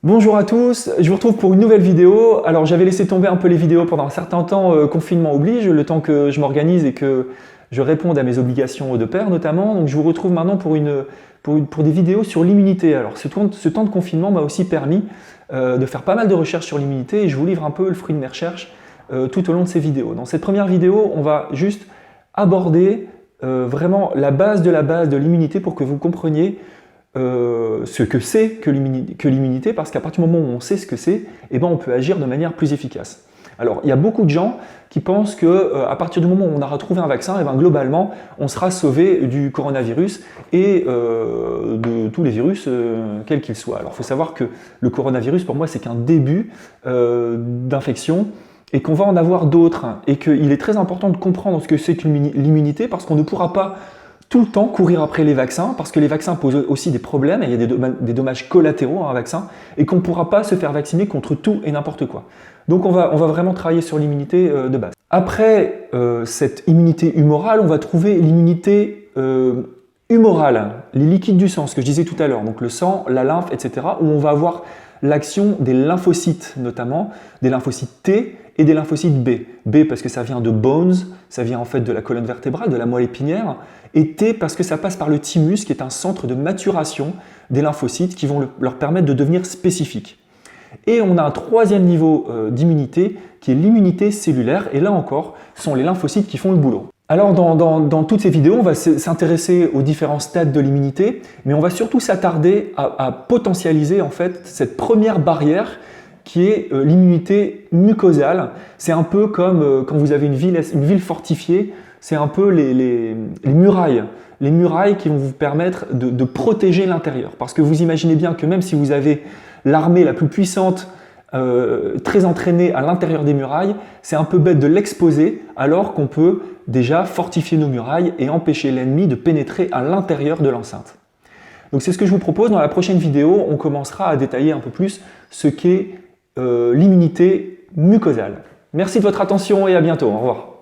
Bonjour à tous, je vous retrouve pour une nouvelle vidéo. Alors j'avais laissé tomber un peu les vidéos pendant un certain temps, confinement oblige, le temps que je m'organise et que je réponde à mes obligations de père notamment. Donc je vous retrouve maintenant pour des vidéos sur l'immunité. Alors ce temps de confinement m'a aussi permis de faire pas mal de recherches sur l'immunité et je vous livre un peu le fruit de mes recherches tout au long de ces vidéos. Dans cette première vidéo, on va juste aborder vraiment la base de l'immunité pour que vous compreniez ce que c'est que l'immunité, parce qu'à partir du moment où on sait ce que c'est, eh ben on peut agir de manière plus efficace. Alors, il y a beaucoup de gens qui pensent qu'à partir du moment où on aura trouvé un vaccin, eh ben, globalement, on sera sauvé du coronavirus et de tous les virus, quels qu'ils soient. Alors, il faut savoir que le coronavirus, pour moi, c'est qu'un début d'infection et qu'on va en avoir d'autres, et qu'il est très important de comprendre ce que c'est que l'immunité, parce qu'on ne pourra pas tout le temps courir après les vaccins, parce que les vaccins posent aussi des problèmes, et il y a des dommages collatéraux à un vaccin, et qu'on ne pourra pas se faire vacciner contre tout et n'importe quoi. Donc on va vraiment travailler sur l'immunité de base. Après cette immunité humorale, on va trouver l'immunité humorale, les liquides du sang, ce que je disais tout à l'heure, donc le sang, la lymphe, etc., où on va avoir l'action des lymphocytes, notamment des lymphocytes T et des lymphocytes B. B parce que ça vient de bones, ça vient en fait de la colonne vertébrale, de la moelle épinière, et T parce que ça passe par le thymus, qui est un centre de maturation des lymphocytes qui vont leur permettre de devenir spécifiques. Et on a un troisième niveau d'immunité qui est l'immunité cellulaire, et là encore, ce sont les lymphocytes qui font le boulot. Alors dans toutes ces vidéos, on va s'intéresser aux différents stades de l'immunité, mais on va surtout s'attarder à potentialiser en fait cette première barrière qui est l'immunité mucosale. C'est un peu comme quand vous avez une ville fortifiée, c'est un peu les murailles. Les murailles qui vont vous permettre de protéger l'intérieur. Parce que vous imaginez bien que même si vous avez l'armée la plus puissante, très entraînée à l'intérieur des murailles, c'est un peu bête de l'exposer alors qu'on peut déjà fortifier nos murailles et empêcher l'ennemi de pénétrer à l'intérieur de l'enceinte. Donc c'est ce que je vous propose. Dans la prochaine vidéo, on commencera à détailler un peu plus ce qu'est l'immunité mucosale. Merci de votre attention et à bientôt. Au revoir.